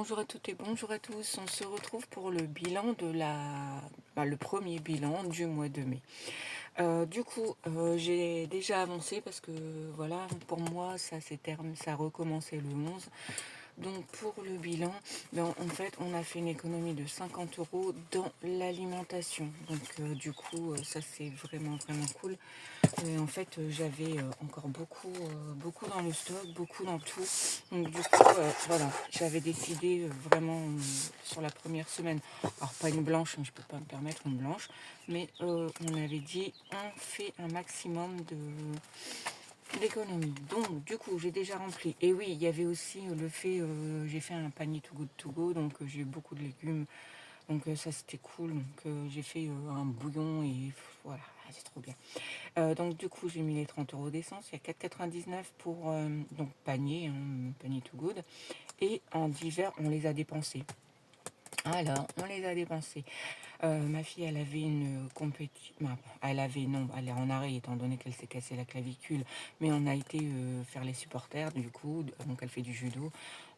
Bonjour à toutes et bonjour à tous. On se retrouve pour le bilan de le premier bilan du mois de mai. J'ai déjà avancé parce que voilà, pour moi, ça a recommencé le 11. Donc pour le bilan, en fait, on a fait une économie de 50 euros dans l'alimentation. Donc ça c'est vraiment cool. En fait, j'avais encore beaucoup dans le stock, beaucoup dans tout. Donc voilà, j'avais décidé vraiment sur la première semaine. Alors pas une blanche, hein, je peux pas me permettre une blanche, mais on avait dit on fait un maximum d'économie. Donc du coup, j'ai déjà rempli. Et oui, il y avait aussi le fait, j'ai fait un panier to go to go, donc j'ai eu beaucoup de légumes. Donc ça c'était cool. Donc j'ai fait un bouillon et voilà, c'est trop bien. Donc du coup j'ai mis les 30 euros d'essence, il y a 4,99 pour donc panier, hein, panier to good. Et en divers on les a dépensés. Alors on les a dépensés. Ma fille elle avait une compétition, elle est en arrêt étant donné qu'elle s'est cassé la clavicule, mais on a été faire les supporters du coup, donc elle fait du judo.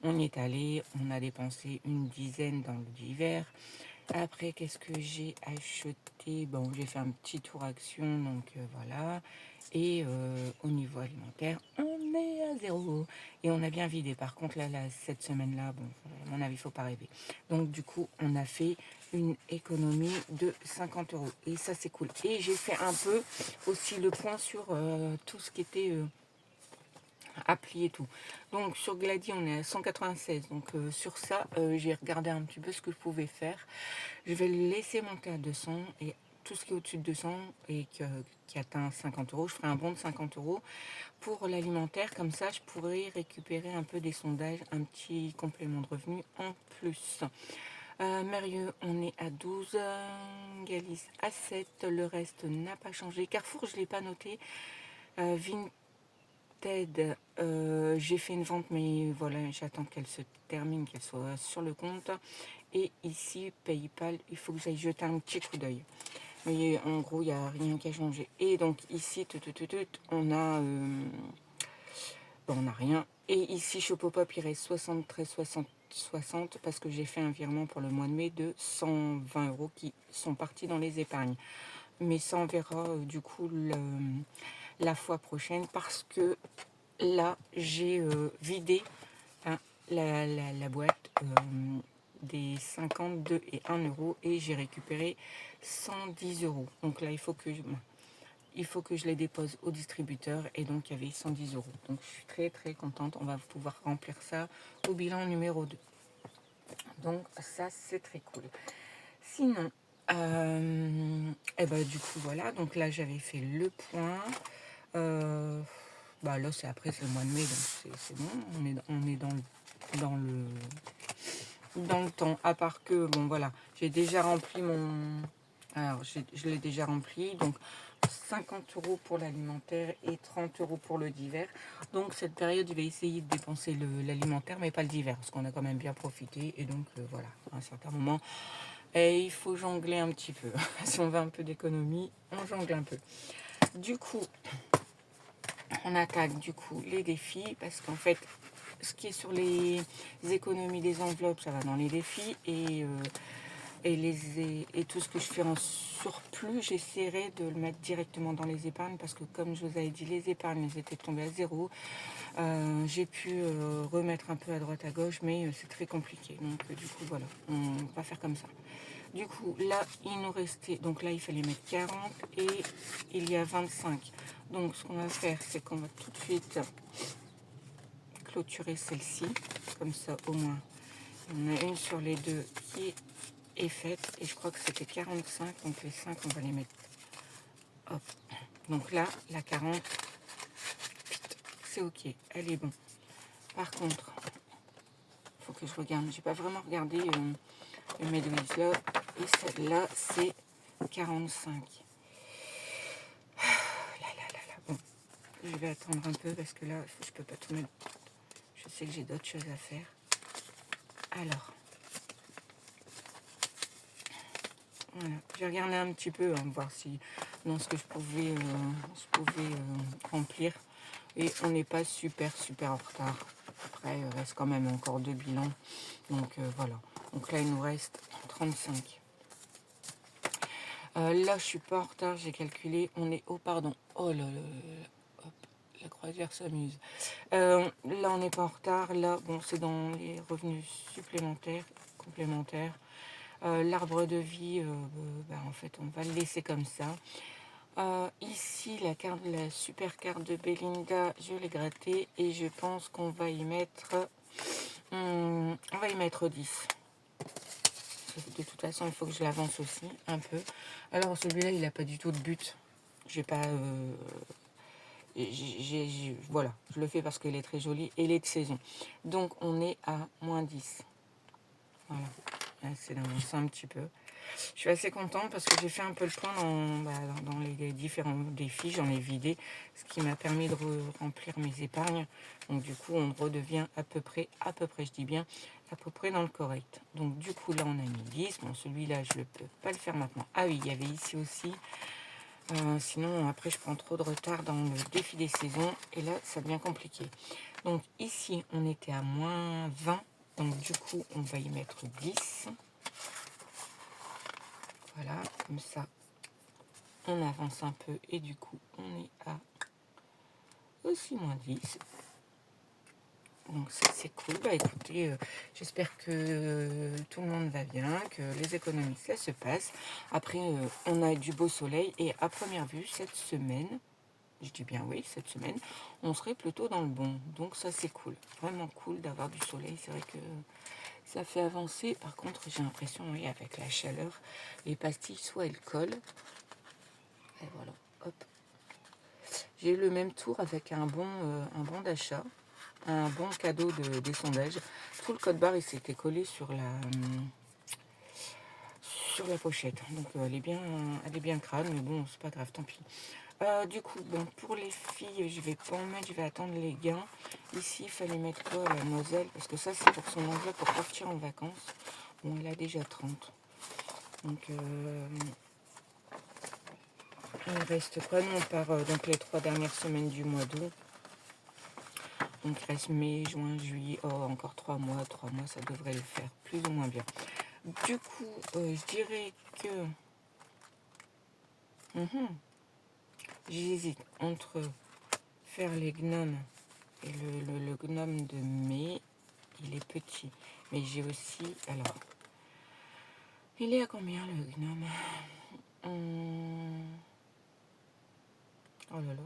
On y est allé, on a dépensé une dizaine dans le divers. Après, qu'est-ce que j'ai acheté? Bon, j'ai fait un petit tour action, donc voilà. Et au niveau alimentaire, on est à zéro. Et on a bien vidé. Par contre, cette semaine-là, bon, à mon avis, il ne faut pas rêver. Donc, du coup, on a fait une économie de 50 euros. Et ça, c'est cool. Et j'ai fait un peu aussi le point sur tout ce qui était appli et tout. Donc sur Glady on est à 196, donc sur ça j'ai regardé un petit peu ce que je pouvais faire. Je vais le laisser monter à 200 et tout ce qui est au-dessus de 200 et qui atteint 50 euros, je ferai un bon de 50 euros pour l'alimentaire. Comme ça je pourrais récupérer un peu des sondages, un petit complément de revenu en plus. Mérieux on est à 12, Galice à 7, le reste n'a pas changé. Carrefour je ne l'ai pas noté. Vinted, j'ai fait une vente, mais voilà, j'attends qu'elle se termine, qu'elle soit sur le compte. Et ici, PayPal, il faut que j'aille jeter un petit coup d'œil. Mais en gros, il n'y a rien qui a changé. Et donc ici, on a, on n'a rien. Et ici, chez Pop-Up, il reste 73, 60 parce que j'ai fait un virement pour le mois de mai de 120 euros qui sont partis dans les épargnes. Mais ça, on verra du coup la fois prochaine parce que là, j'ai vidé hein, la boîte des 52 et 1 euro et j'ai récupéré 110 euros. Donc là, il faut que je les dépose au distributeur et donc il y avait 110 euros. Donc je suis très contente. On va pouvoir remplir ça au bilan numéro 2. Donc ça, c'est très cool. Sinon, du coup, voilà. Donc là, j'avais fait le point. Là, c'est le mois de mai, donc c'est bon. On est dans le temps. À part que, bon, voilà, j'ai déjà rempli mon... Alors, je l'ai déjà rempli. Donc, 50 euros pour l'alimentaire et 30 euros pour le divers. Donc, cette période, je vais essayer de dépenser l'alimentaire, mais pas le divers, parce qu'on a quand même bien profité. Et donc, voilà, à un certain moment, il faut jongler un petit peu. Si on veut un peu d'économie, on jongle un peu. Du coup, on attaque les défis parce qu'en fait ce qui est sur les économies des enveloppes ça va dans les défis et tout ce que je fais en surplus j'essaierai de le mettre directement dans les épargnes parce que comme je vous avais dit les épargnes elles étaient tombées à zéro. J'ai pu remettre un peu à droite à gauche mais c'est très compliqué donc du coup voilà on va faire comme ça. Du coup, là, il nous restait... Donc là, il fallait mettre 40 et il y a 25. Donc, ce qu'on va faire, c'est qu'on va tout de suite clôturer celle-ci. Comme ça, au moins, on a une sur les deux qui est faite. Et je crois que c'était 45. Donc, les 5, on va les mettre. Hop. Donc là, la 40, c'est OK. Elle est bon. Par contre, il faut que je regarde. J'ai pas vraiment regardé le Medwiz là. Et celle-là, c'est 45. Bon, je vais attendre un peu parce que là, je peux pas tout mettre. Je sais que j'ai d'autres choses à faire. Alors, voilà. J'ai regardé un petit peu, voir si dans ce que je pouvais remplir. Et on n'est pas super en retard. Après, il reste quand même encore 2 bilans. Donc voilà. Donc là, il nous reste 35. Là, je suis pas en retard, j'ai calculé. On est au pardon. Oh là là, hop, la croisière s'amuse. Là, on n'est pas en retard. Là, bon, c'est dans les revenus supplémentaires, complémentaires. L'arbre de vie, bah, en fait, on va le laisser comme ça. Ici, la super carte de Belinda, je l'ai grattée et je pense qu'on va y mettre, on va y mettre 10. De toute façon, il faut que je l'avance aussi un peu. Alors, celui-là, il n'a pas du tout de but. J'ai pas, voilà, je le fais parce qu'il est très joli et il est de saison. Donc, on est à -10. Voilà, c'est d'avancer un petit peu. Je suis assez contente parce que j'ai fait un peu le point dans les différents défis, j'en ai vidé, ce qui m'a permis de remplir mes épargnes. Donc du coup, on redevient à peu près, je dis bien, à peu près dans le correct. Donc du coup, là, on a mis 10. Bon, celui-là, je ne peux pas le faire maintenant. Ah oui, il y avait ici aussi. Sinon, après, je prends trop de retard dans le défi des saisons. Et là, ça devient compliqué. Donc ici, on était à -20. Donc du coup, on va y mettre 10. Voilà, comme ça, on avance un peu et du coup, on est à aussi -10. Donc ça, c'est cool. Bah écoutez, j'espère que tout le monde va bien, que les économies, ça se passe. Après, on a du beau soleil et à première vue, cette semaine, je dis bien oui, cette semaine, on serait plutôt dans le bon. Donc ça, c'est cool. Vraiment cool d'avoir du soleil. C'est vrai que ça fait avancer. Par contre, j'ai l'impression, oui, avec la chaleur, les pastilles, soit elles collent. Et voilà, hop. J'ai eu le même tour avec un bon d'achat, un bon cadeau des sondages. Tout le code barre, il s'était collé sur la pochette. Donc elle est bien crade, mais bon, c'est pas grave, tant pis. Du coup, bon, pour les filles, je vais pas en mettre, je vais attendre les gains. Ici, il fallait mettre quoi, la Moselle, parce que ça, c'est pour son enveloppe pour partir en vacances. Bon, elle a déjà 30. Donc, il reste quoi? Nous, on part donc les 3 dernières semaines du mois d'août. Donc, il reste mai, juin, juillet. Oh, encore 3 mois. 3 mois, ça devrait le faire plus ou moins bien. Du coup, je dirais que j'hésite entre faire les gnomes et le gnome de mai. Il est petit. Mais j'ai aussi... Alors, il est à combien le gnome? Oh là là.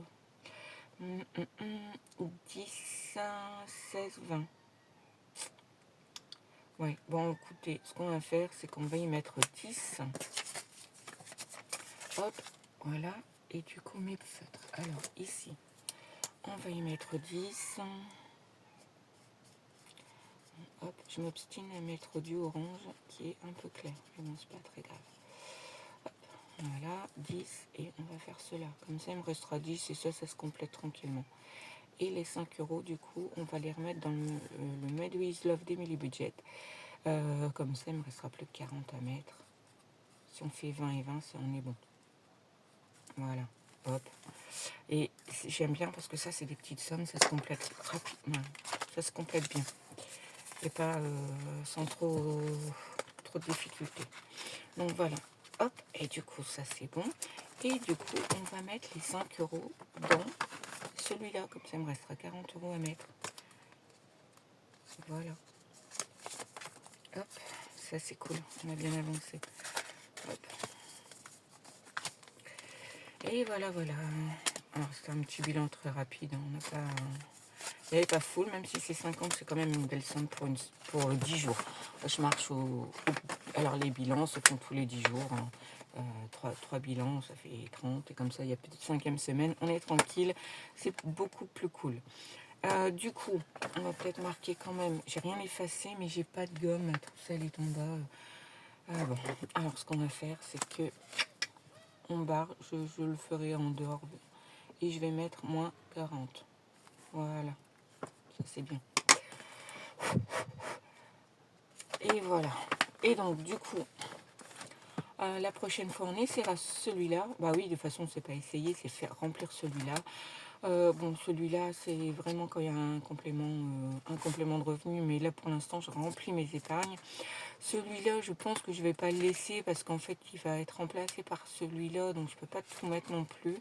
10, 16, 20. Ouais, bon, écoutez, ce qu'on va faire, c'est qu'on va y mettre 10. Hop, voilà. Et du coup, mes feutres. Alors, ici, on va y mettre 10. Hop, je m'obstine à mettre du orange qui est un peu clair. Mais bon, c'est pas très grave. Hop, voilà, 10. Et on va faire cela. Comme ça, il me restera 10 et ça se complète tranquillement. Et les 5 euros, du coup, on va les remettre dans le Made with Love d'Emily Budget. Comme ça, il me restera plus que 40 à mettre. Si on fait 20 et 20, on est bon. Voilà, hop. Et j'aime bien parce que ça, c'est des petites sommes, ça se complète rapidement. Ça se complète bien. Et pas sans trop de difficultés. Donc voilà, hop. Et du coup, ça, c'est bon. Et du coup, on va mettre les 5 euros dans celui-là. Comme ça, il me restera 40 euros à mettre. Voilà. Hop, ça, c'est cool. On a bien avancé. Hop. Et voilà, voilà. Alors, c'est un petit bilan très rapide. On n'a pas... Il n'y avait pas full, même si c'est 50, c'est quand même une belle somme pour 10 jours. Je marche alors, les bilans se font tous les 10 jours. Hein. 3 bilans, ça fait 30. Et comme ça, il y a peut-être 5e semaine. On est tranquille. C'est beaucoup plus cool. Du coup, on va peut-être marquer quand même. J'ai rien effacé, mais j'ai pas de gomme. Tout ça, elle est en bas. Bon. Alors, ce qu'on va faire, c'est que on barre. Je le ferai en dehors. Et je vais mettre -40. Voilà. Ça, c'est bien. Et voilà. Et donc, du coup, la prochaine fois, on essaiera celui-là. Bah oui, de toute façon, c'est pas essayer, c'est faire remplir celui-là. Bon, celui-là, c'est vraiment quand il y a un complément de revenu, mais là, pour l'instant, je remplis mes épargnes. Celui-là, je pense que je vais pas le laisser parce qu'en fait, il va être remplacé par celui-là, donc je peux pas tout mettre non plus.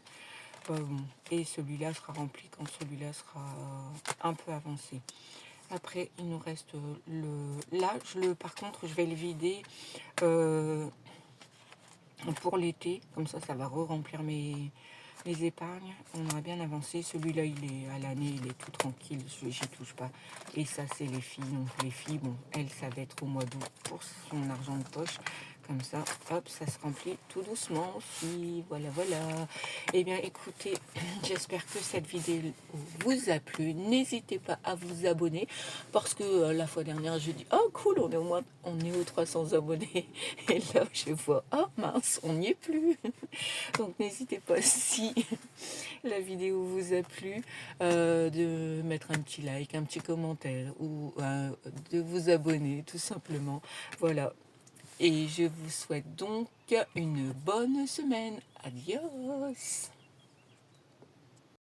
Bon. Et celui-là sera rempli quand celui-là sera un peu avancé. Après, il nous reste là, par contre, je vais le vider pour l'été. Comme ça va re-remplir mes épargnes. On aura bien avancé. Celui-là, il est à l'année, il est tout tranquille. J'y touche pas. Et ça, c'est les filles. Donc les filles, bon, elles, ça va être au mois d'août pour son argent de poche. Comme ça, hop, ça se remplit tout doucement aussi. Voilà, voilà. Eh bien, écoutez, j'espère que cette vidéo vous a plu. N'hésitez pas à vous abonner parce que la fois dernière, je dis oh cool, on est aux 300 abonnés. Et là, je vois oh mince, on n'y est plus. Donc, n'hésitez pas si la vidéo vous a plu de mettre un petit like, un petit commentaire ou de vous abonner tout simplement. Voilà. Et je vous souhaite donc une bonne semaine. Adios!